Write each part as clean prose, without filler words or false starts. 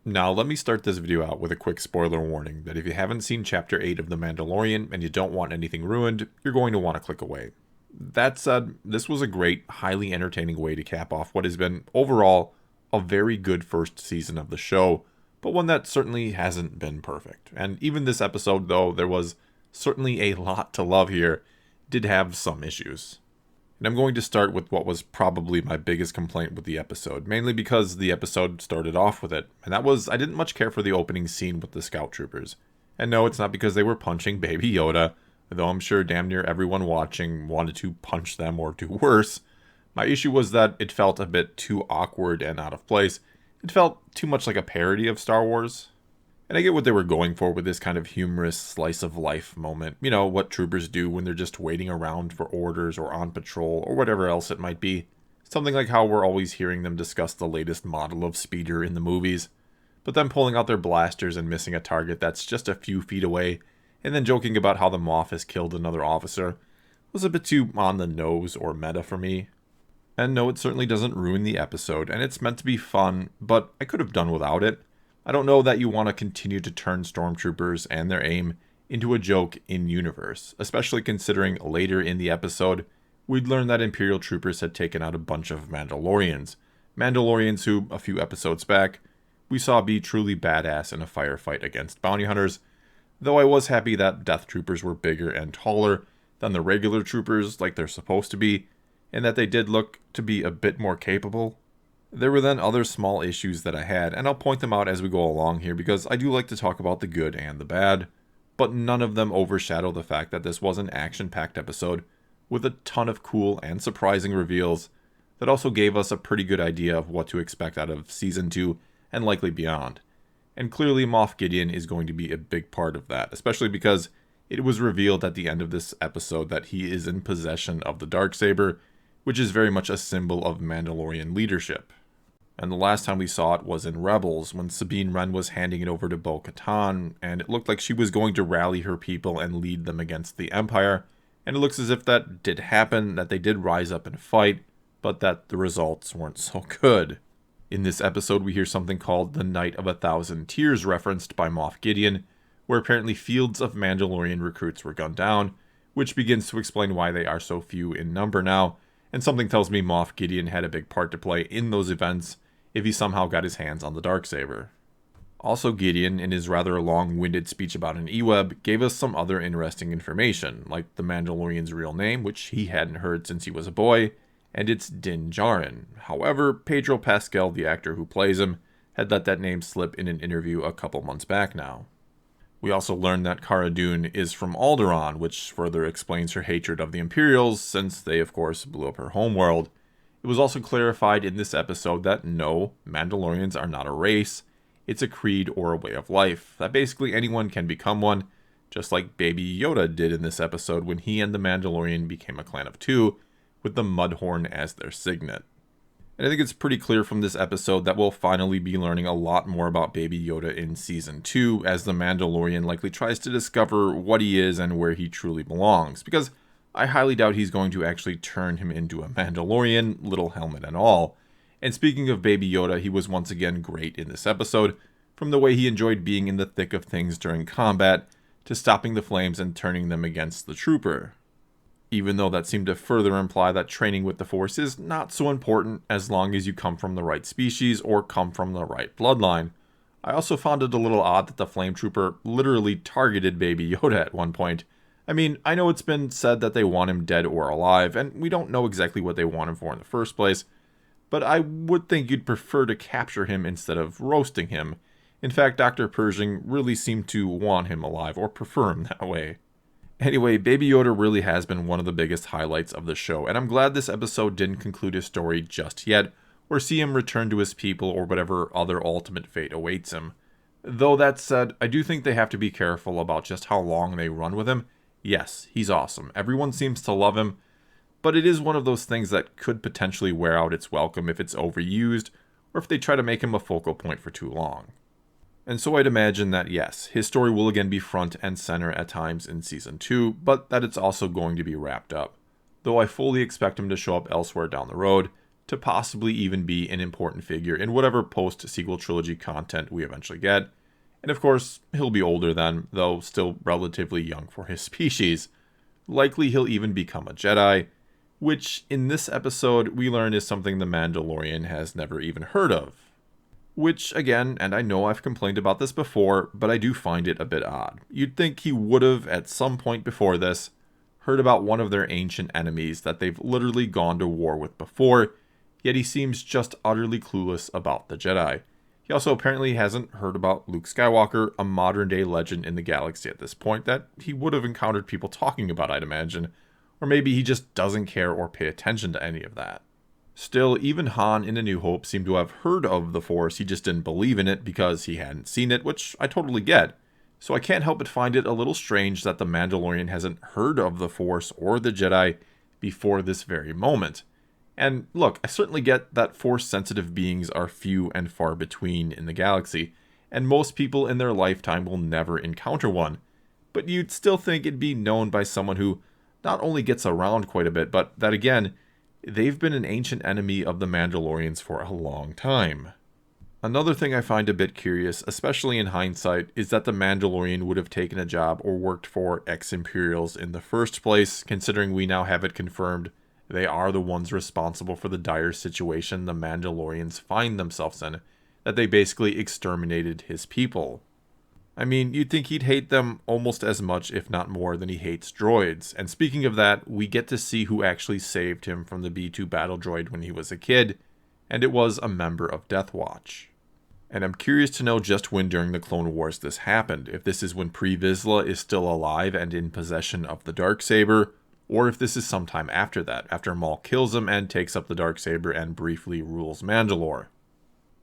Now, let me start this video out with a quick spoiler warning that if you haven't seen Chapter 8 of The Mandalorian and you don't want anything ruined, you're going to want to click away. That said, this was a great, highly entertaining way to cap off what has been, overall, a very good first season of the show, but one that certainly hasn't been perfect. And even this episode, though there was certainly a lot to love here, did have some issues. And I'm going to start with what was probably my biggest complaint with the episode, mainly because the episode started off with it, and that was I didn't much care for the opening scene with the scout troopers. And no, it's not because they were punching Baby Yoda, though I'm sure damn near everyone watching wanted to punch them or do worse. My issue was that it felt a bit too awkward and out of place. It felt too much like a parody of Star Wars. And I get what they were going for with this kind of humorous slice of life moment. You know, what troopers do when they're just waiting around for orders or on patrol or whatever else it might be. Something like how we're always hearing them discuss the latest model of speeder in the movies. But them pulling out their blasters and missing a target that's just a few feet away, and then joking about how the Moff has killed another officer, was a bit too on the nose or meta for me. And no, it certainly doesn't ruin the episode, and it's meant to be fun, but I could have done without it. I don't know that you want to continue to turn stormtroopers and their aim into a joke in-universe, especially considering later in the episode, we'd learn that Imperial troopers had taken out a bunch of Mandalorians. Mandalorians who, a few episodes back, we saw be truly badass in a firefight against bounty hunters, though I was happy that Death Troopers were bigger and taller than the regular troopers like they're supposed to be, and that they did look to be a bit more capable. There were then other small issues that I had, and I'll point them out as we go along here because I do like to talk about the good and the bad, but none of them overshadow the fact that this was an action-packed episode with a ton of cool and surprising reveals that also gave us a pretty good idea of what to expect out of Season 2 and likely beyond. And clearly Moff Gideon is going to be a big part of that, especially because it was revealed at the end of this episode that he is in possession of the Darksaber, which is very much a symbol of Mandalorian leadership. And the last time we saw it was in Rebels, when Sabine Wren was handing it over to Bo-Katan, and it looked like she was going to rally her people and lead them against the Empire, and it looks as if that did happen, that they did rise up and fight, but that the results weren't so good. In this episode, we hear something called the Night of 1,000 Tears referenced by Moff Gideon, where apparently fields of Mandalorian recruits were gunned down, which begins to explain why they are so few in number now, and something tells me Moff Gideon had a big part to play in those events if he somehow got his hands on the Darksaber. Also, Gideon, in his rather long-winded speech about an E-Web, gave us some other interesting information, like the Mandalorian's real name, which he hadn't heard since he was a boy, and it's Din Djarin. However, Pedro Pascal, the actor who plays him, had let that name slip in an interview a couple months back now. We also learned that Cara Dune is from Alderaan, which further explains her hatred of the Imperials, since they, of course, blew up her homeworld. It was also clarified in this episode that no, Mandalorians are not a race, it's a creed or a way of life, that basically anyone can become one, just like Baby Yoda did in this episode when he and the Mandalorian became a clan of two, with the Mudhorn as their signet. And I think it's pretty clear from this episode that we'll finally be learning a lot more about Baby Yoda in Season 2, as the Mandalorian likely tries to discover what he is and where he truly belongs, because I highly doubt he's going to actually turn him into a Mandalorian, little helmet and all. And speaking of Baby Yoda, he was once again great in this episode, from the way he enjoyed being in the thick of things during combat, to stopping the flames and turning them against the trooper. Even though that seemed to further imply that training with the Force is not so important as long as you come from the right species or come from the right bloodline. I also found it a little odd that the Flame Trooper literally targeted Baby Yoda at one point. I mean, I know it's been said that they want him dead or alive, and we don't know exactly what they want him for in the first place, but I would think you'd prefer to capture him instead of roasting him. In fact, Dr. Pershing really seemed to want him alive, or prefer him that way. Anyway, Baby Yoda really has been one of the biggest highlights of the show, and I'm glad this episode didn't conclude his story just yet, or see him return to his people or whatever other ultimate fate awaits him. Though that said, I do think they have to be careful about just how long they run with him. Yes, he's awesome. Everyone seems to love him, but it is one of those things that could potentially wear out its welcome if it's overused, or if they try to make him a focal point for too long. And so I'd imagine that yes, his story will again be front and center at times in Season 2, but that it's also going to be wrapped up. Though I fully expect him to show up elsewhere down the road, to possibly even be an important figure in whatever post-sequel trilogy content we eventually get. And of course, he'll be older then, though still relatively young for his species. Likely he'll even become a Jedi, which in this episode we learn is something the Mandalorian has never even heard of. Which, again, and I know I've complained about this before, but I do find it a bit odd. You'd think he would have, at some point before this, heard about one of their ancient enemies that they've literally gone to war with before, yet he seems just utterly clueless about the Jedi. He also apparently hasn't heard about Luke Skywalker, a modern-day legend in the galaxy at this point that he would have encountered people talking about, I'd imagine. Or maybe he just doesn't care or pay attention to any of that. Still, even Han in A New Hope seemed to have heard of the Force, he just didn't believe in it because he hadn't seen it, which I totally get. So I can't help but find it a little strange that the Mandalorian hasn't heard of the Force or the Jedi before this very moment. And look, I certainly get that Force-sensitive beings are few and far between in the galaxy, and most people in their lifetime will never encounter one. But you'd still think it'd be known by someone who not only gets around quite a bit, but that again, they've been an ancient enemy of the Mandalorians for a long time. Another thing I find a bit curious, especially in hindsight, is that the Mandalorian would have taken a job or worked for ex-Imperials in the first place, considering we now have it confirmed they are the ones responsible for the dire situation the Mandalorians find themselves in, that they basically exterminated his people. I mean, you'd think he'd hate them almost as much, if not more, than he hates droids. And speaking of that, we get to see who actually saved him from the B-2 battle droid when he was a kid, and it was a member of Death Watch. And I'm curious to know just when during the Clone Wars this happened, if this is when Pre Vizsla is still alive and in possession of the Darksaber, or if this is sometime after that, after Maul kills him and takes up the Darksaber and briefly rules Mandalore.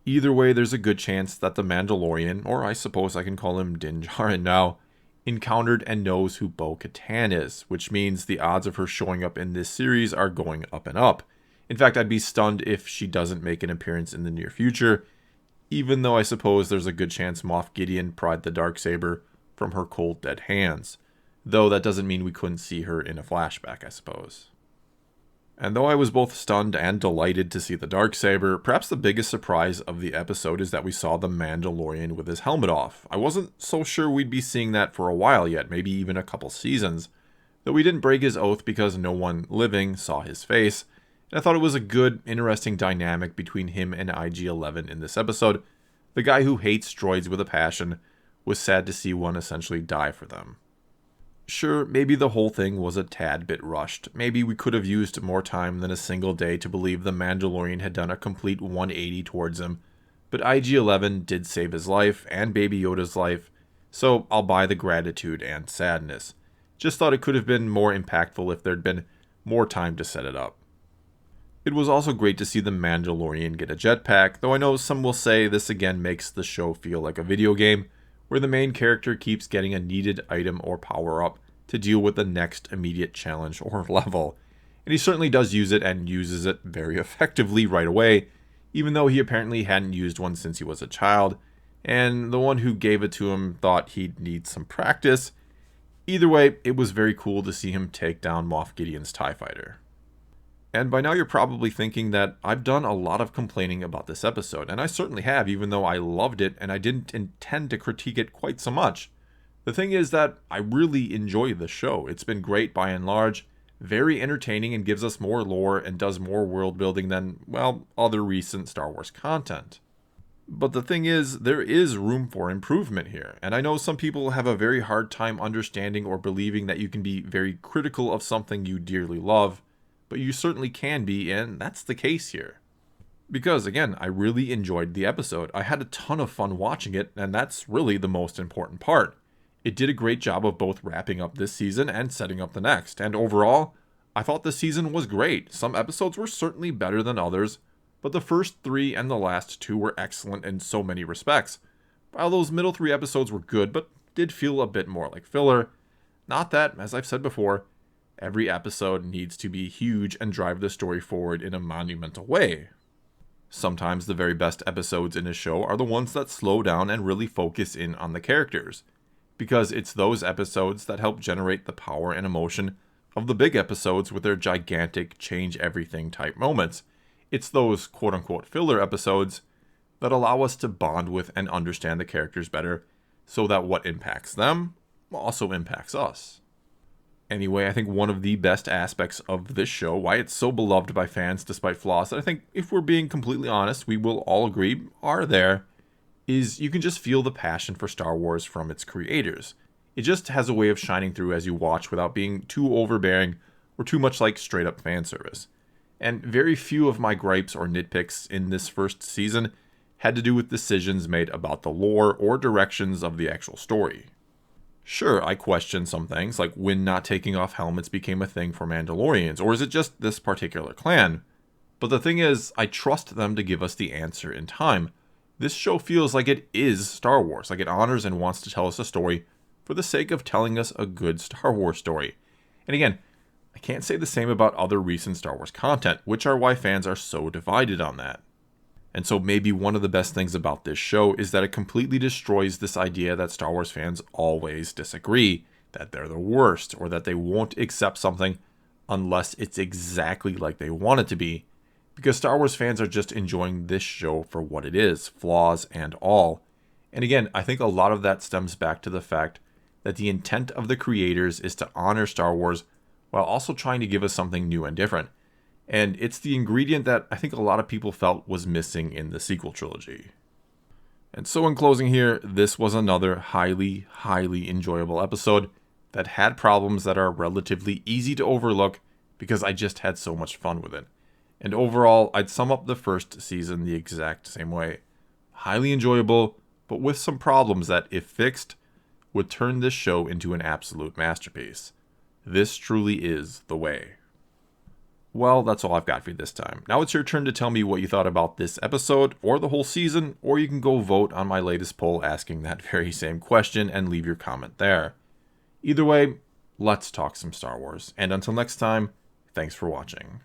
Either way, there's a good chance that the Mandalorian, or I suppose I can call him Din Djarin now, encountered and knows who Bo-Katan is, which means the odds of her showing up in this series are going up and up. In fact, I'd be stunned if she doesn't make an appearance in the near future, even though I suppose there's a good chance Moff Gideon pried the Darksaber from her cold dead hands. Though that doesn't mean we couldn't see her in a flashback, I suppose. And though I was both stunned and delighted to see the Darksaber, perhaps the biggest surprise of the episode is that we saw the Mandalorian with his helmet off. I wasn't so sure we'd be seeing that for a while yet, maybe even a couple seasons. Though he didn't break his oath because no one living saw his face, and I thought it was a good, interesting dynamic between him and IG-11 in this episode. The guy who hates droids with a passion was sad to see one essentially die for them. Sure, maybe the whole thing was a tad bit rushed. Maybe we could have used more time than a single day to believe the Mandalorian had done a complete 180 towards him. But IG-11 did save his life and Baby Yoda's life, so I'll buy the gratitude and sadness. Just thought it could have been more impactful if there'd been more time to set it up. It was also great to see the Mandalorian get a jetpack, though I know some will say this again makes the show feel like a video game, where the main character keeps getting a needed item or power-up to deal with the next immediate challenge or level. And he certainly does use it and uses it very effectively right away, even though he apparently hadn't used one since he was a child, and the one who gave it to him thought he'd need some practice. Either way, it was very cool to see him take down Moff Gideon's TIE Fighter. And by now you're probably thinking that I've done a lot of complaining about this episode, and I certainly have, even though I loved it and I didn't intend to critique it quite so much. The thing is that I really enjoy the show. It's been great by and large, very entertaining, and gives us more lore and does more world building than, well, other recent Star Wars content. But the thing is, there is room for improvement here, and I know some people have a very hard time understanding or believing that you can be very critical of something you dearly love, but you certainly can be, and that's the case here. Because, again, I really enjoyed the episode. I had a ton of fun watching it, and that's really the most important part. It did a great job of both wrapping up this season and setting up the next, and overall, I thought the season was great. Some episodes were certainly better than others, but the first 3 and the last 2 were excellent in so many respects. While those middle 3 episodes were good, but did feel a bit more like filler. Not that, as I've said before, every episode needs to be huge and drive the story forward in a monumental way. Sometimes the very best episodes in a show are the ones that slow down and really focus in on the characters, because it's those episodes that help generate the power and emotion of the big episodes with their gigantic change everything type moments. It's those quote-unquote filler episodes that allow us to bond with and understand the characters better, so that what impacts them also impacts us. Anyway, I think one of the best aspects of this show, why it's so beloved by fans despite flaws that I think, if we're being completely honest, we will all agree are there, is you can just feel the passion for Star Wars from its creators. It just has a way of shining through as you watch without being too overbearing or too much like straight up fan service. And very few of my gripes or nitpicks in this first season had to do with decisions made about the lore or directions of the actual story. Sure, I question some things, like when not taking off helmets became a thing for Mandalorians, or is it just this particular clan? But the thing is, I trust them to give us the answer in time. This show feels like it is Star Wars, like it honors and wants to tell us a story for the sake of telling us a good Star Wars story. And again, I can't say the same about other recent Star Wars content, which are why fans are so divided on that. And so maybe one of the best things about this show is that it completely destroys this idea that Star Wars fans always disagree, that they're the worst, or that they won't accept something unless it's exactly like they want it to be. Because Star Wars fans are just enjoying this show for what it is, flaws and all. And again, I think a lot of that stems back to the fact that the intent of the creators is to honor Star Wars while also trying to give us something new and different. And it's the ingredient that I think a lot of people felt was missing in the sequel trilogy. And so in closing here, this was another highly, highly enjoyable episode that had problems that are relatively easy to overlook because I just had so much fun with it. And overall, I'd sum up the first season the exact same way. Highly enjoyable, but with some problems that, if fixed, would turn this show into an absolute masterpiece. This truly is the way. Well, that's all I've got for you this time. Now it's your turn to tell me what you thought about this episode, or the whole season, or you can go vote on my latest poll asking that very same question and leave your comment there. Either way, let's talk some Star Wars. And until next time, thanks for watching.